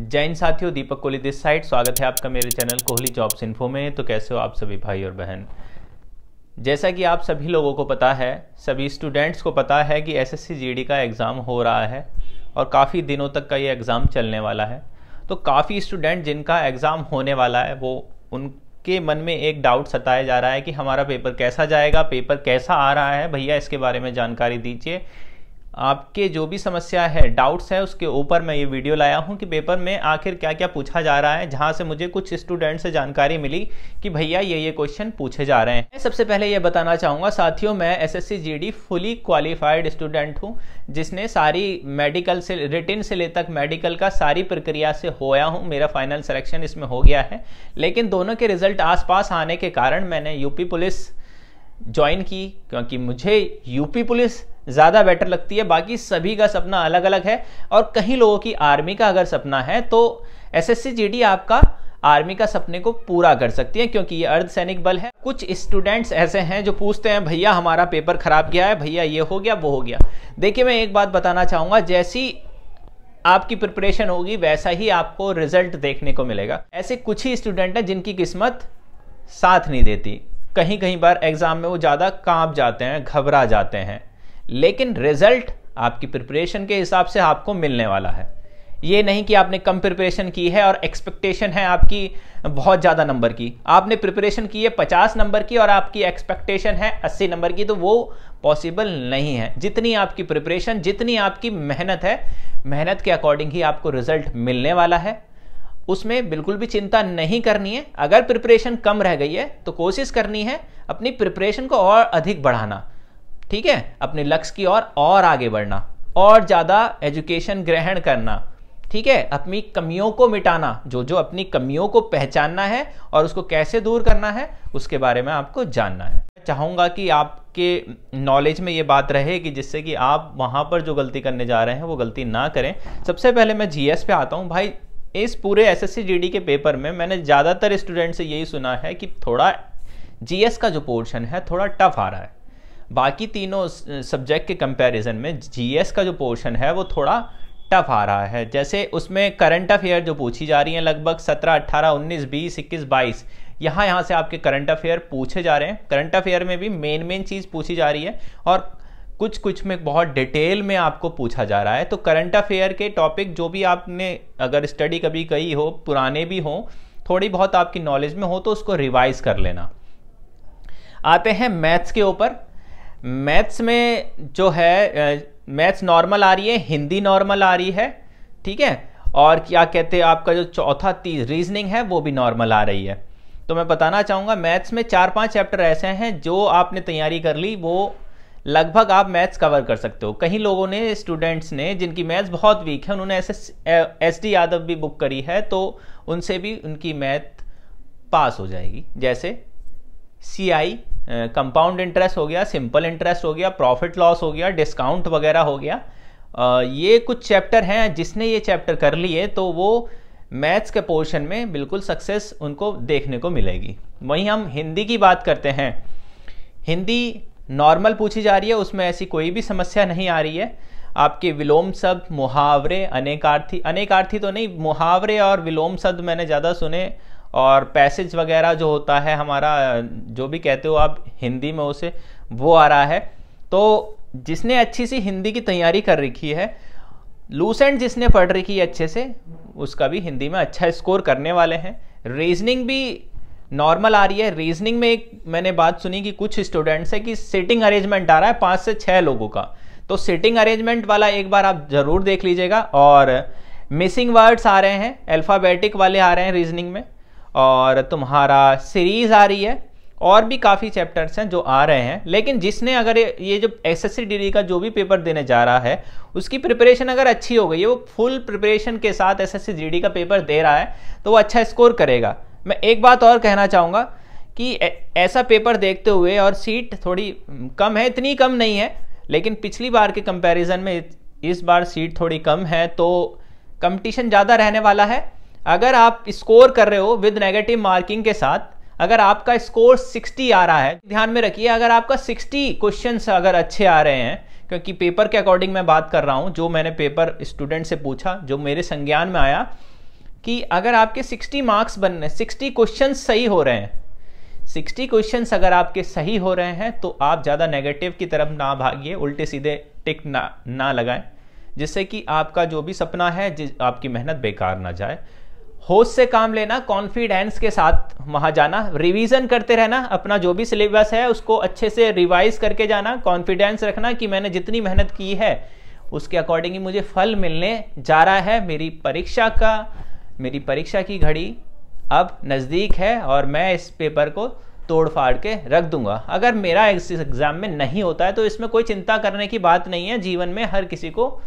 जय हिंद साथियों, दीपक Kohli this side. स्वागत है आपका मेरे चैनल कोहली जॉब्स इन्फो में। तो कैसे हो आप सभी भाई और बहन। जैसा कि आप सभी लोगों को पता है, सभी स्टूडेंट्स को पता है कि एसएससी जीडी का एग्ज़ाम हो रहा है और काफ़ी दिनों तक का ये एग्ज़ाम चलने वाला है। तो काफ़ी स्टूडेंट जिनका एग्ज़ाम होने वाला है वो उनके मन में एक डाउट सताया जा रहा है कि हमारा पेपर कैसा जाएगा, पेपर कैसा आ रहा है, भैया इसके बारे में जानकारी दीजिए। आपके जो भी समस्या है, डाउट्स है, उसके ऊपर मैं ये वीडियो लाया हूँ कि पेपर में आखिर क्या क्या पूछा जा रहा है, जहाँ से मुझे कुछ स्टूडेंट से जानकारी मिली कि भैया ये क्वेश्चन पूछे जा रहे हैं। सबसे पहले ये बताना चाहूँगा साथियों, मैं SSC GD fully qualified student हूँ, जिसने सारी मेडिकल से रिटिन से ले तक मेडिकल का सारी प्रक्रिया से होया हूँ। मेरा फाइनल सिलेक्शन इसमें हो गया है, लेकिन दोनों के रिजल्ट आसपास आने के कारण मैंने यूपी पुलिस ज्वाइन की, क्योंकि मुझे यूपी पुलिस ज़्यादा बेटर लगती है। बाकी सभी का सपना अलग अलग है और कहीं लोगों की आर्मी का अगर सपना है तो एसएससी जीडी आपका आर्मी का सपने को पूरा कर सकती है, क्योंकि ये अर्धसैनिक बल है। कुछ स्टूडेंट्स ऐसे हैं जो पूछते हैं भैया हमारा पेपर खराब गया है, भैया ये हो गया वो हो गया। देखिए, मैं एक बात बताना चाहूँगा, जैसी आपकी प्रिपरेशन होगी वैसा ही आपको रिजल्ट देखने को मिलेगा। ऐसे कुछ ही स्टूडेंट हैं जिनकी किस्मत साथ नहीं देती। कहीं कहीं बार एग्जाम में वो ज़्यादा कांप जाते हैं, घबरा जाते हैं, लेकिन रिजल्ट आपकी प्रिपरेशन के हिसाब से आपको मिलने वाला है। ये नहीं कि आपने कम प्रिपरेशन की है और एक्सपेक्टेशन है आपकी बहुत ज़्यादा नंबर की। आपने प्रिपरेशन की है 50 नंबर की और आपकी एक्सपेक्टेशन है 80 नंबर की, तो वो पॉसिबल नहीं है। जितनी आपकी प्रिपरेशन, जितनी आपकी मेहनत है, मेहनत के अकॉर्डिंग ही आपको रिजल्ट मिलने वाला है। उसमें बिल्कुल भी चिंता नहीं करनी है। अगर प्रिपरेशन कम रह गई है तो कोशिश करनी है अपनी प्रिपरेशन को और अधिक बढ़ाना, ठीक है, अपने लक्ष्य की ओर और आगे बढ़ना और ज़्यादा एजुकेशन ग्रहण करना, ठीक है, अपनी कमियों को मिटाना, जो अपनी कमियों को पहचानना है और उसको कैसे दूर करना है उसके बारे में आपको जानना है। चाहूँगा कि आपके नॉलेज में ये बात रहे कि जिससे कि आप वहाँ पर जो गलती करने जा रहे हैं वो गलती ना करें। सबसे पहले मैं जीएस पे आता हूँ। भाई, इस पूरे एसएससी जीडी के पेपर में मैंने ज़्यादातर स्टूडेंट से यही सुना है कि थोड़ा जीएस का जो पोर्शन है थोड़ा टफ आ रहा है। बाकी तीनों सब्जेक्ट के कंपैरिजन में जीएस का जो पोर्शन है वो थोड़ा टफ आ रहा है। जैसे उसमें करंट अफेयर जो पूछी जा रही हैं, लगभग 17, 18, 19, 20, 21, 22 यहाँ से आपके करंट अफेयर पूछे जा रहे हैं। करंट अफेयर में भी मेन चीज़ पूछी जा रही है और कुछ में बहुत डिटेल में आपको पूछा जा रहा है। तो करंट अफेयर के टॉपिक जो भी आपने अगर स्टडी कभी की हो, पुराने भी हो, थोड़ी बहुत आपकी नॉलेज में हो, तो उसको रिवाइज कर लेना। आते हैं मैथ्स के ऊपर। मैथ्स में जो है मैथ्स नॉर्मल आ रही है, हिंदी नॉर्मल आ रही है, ठीक है, और क्या कहते हैं आपका जो चौथा रीजनिंग है वो भी नॉर्मल आ रही है। तो मैं बताना चाहूँगा मैथ्स में 4-5 चैप्टर ऐसे हैं जो आपने तैयारी कर ली, वो लगभग आप मैथ्स कवर कर सकते हो। कई लोगों ने, स्टूडेंट्स ने जिनकी मैथ्स बहुत वीक है, उन्होंने एसडी यादव भी बुक करी है, तो उनसे भी उनकी मैथ पास हो जाएगी। जैसे सीआई कंपाउंड इंटरेस्ट हो गया, सिंपल इंटरेस्ट हो गया, प्रॉफिट लॉस हो गया, डिस्काउंट वगैरह हो गया। ये कुछ चैप्टर हैं, जिसने ये चैप्टर कर लिए तो वो मैथ्स के पोर्शन में बिल्कुल सक्सेस उनको देखने को मिलेगी। वहीं हम हिंदी की बात करते हैं। हिंदी नॉर्मल पूछी जा रही है, उसमें ऐसी कोई भी समस्या नहीं आ रही है। आपके विलोम शब्द, मुहावरे, अनेकार्थी तो नहीं, मुहावरे और विलोम शब्द मैंने ज़्यादा सुने, और पैसेज वगैरह जो होता है हमारा, जो भी कहते हो आप हिंदी में उसे, वो आ रहा है। तो जिसने अच्छी सी हिंदी की तैयारी कर रखी है, लूसेंट जिसने पढ़ रखी है अच्छे से, उसका भी हिंदी में अच्छा स्कोर करने वाले हैं। रीजनिंग भी नॉर्मल आ रही है। रीजनिंग में एक मैंने बात सुनी कि कुछ स्टूडेंट्स है कि सिटिंग अरेंजमेंट आ रहा है 5 से 6 लोगों का, तो सिटिंग अरेंजमेंट वाला एक बार आप जरूर देख लीजिएगा। और मिसिंग वर्ड्स आ रहे हैं, अल्फ़ाबेटिक वाले आ रहे हैं रीजनिंग में, और तुम्हारा सीरीज आ रही है, और भी काफ़ी चैप्टर्स हैं जो आ रहे हैं। लेकिन जिसने अगर ये जो एसएससी जीडी का जो भी पेपर देने जा रहा है उसकी प्रिपरेशन अगर अच्छी हो गई है, वो फुल प्रिपरेशन के साथ एसएससी जीडी का पेपर दे रहा है, तो वो अच्छा स्कोर करेगा। मैं एक बात और कहना चाहूँगा कि ऐसा पेपर देखते हुए, और सीट थोड़ी कम है, इतनी कम नहीं है, लेकिन पिछली बार के कंपैरिजन में इस बार सीट थोड़ी कम है, तो कंपटीशन ज़्यादा रहने वाला है। अगर आप स्कोर कर रहे हो विद नेगेटिव मार्किंग के साथ, अगर आपका स्कोर 60 आ रहा है, ध्यान में रखिए, अगर आपका 60 क्वेश्चंस अगर अच्छे आ रहे हैं, क्योंकि पेपर के अकॉर्डिंग मैं बात कर रहा हूँ, जो मैंने पेपर स्टूडेंट से पूछा, जो मेरे संज्ञान में आया, कि अगर आपके 60 मार्क्स बनने, 60 क्वेश्चन सही हो रहे हैं, 60 क्वेश्चंस अगर आपके सही हो रहे हैं तो आप ज़्यादा नेगेटिव की तरफ ना भागिए, उल्टे सीधे टिक ना लगाएं, जिससे कि आपका जो भी सपना है, आपकी मेहनत बेकार ना जाए। होश से काम लेना, कॉन्फिडेंस के साथ वहाँ जाना, रिवीजन करते रहना, अपना जो भी सिलेबस है उसको अच्छे से रिवाइज करके जाना, कॉन्फिडेंस रखना कि मैंने जितनी मेहनत की है उसके अकॉर्डिंग ही मुझे फल मिलने जा रहा है। मेरी परीक्षा की घड़ी अब नज़दीक है और मैं इस पेपर को तोड़ फाड़ के रख दूंगा। अगर मेरा इस एग्ज़ाम में नहीं होता है तो इसमें कोई चिंता करने की बात नहीं है। जीवन में हर किसी को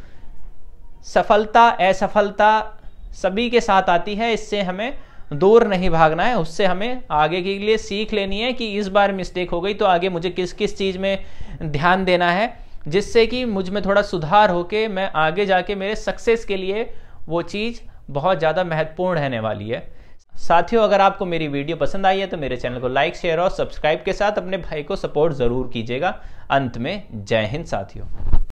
सफलता असफलता सभी के साथ आती है, इससे हमें दूर नहीं भागना है, उससे हमें आगे के लिए सीख लेनी है कि इस बार मिस्टेक हो गई तो आगे मुझे किस किस चीज़ में ध्यान देना है, जिससे कि मुझ में थोड़ा सुधार होके मैं आगे जाके मेरे सक्सेस के लिए वो चीज़ बहुत ज़्यादा महत्वपूर्ण रहने वाली है। साथियों, अगर आपको मेरी वीडियो पसंद आई है तो मेरे चैनल को लाइक, शेयर और सब्सक्राइब के साथ अपने भाई को सपोर्ट ज़रूर कीजिएगा। अंत में जय हिंद साथियों।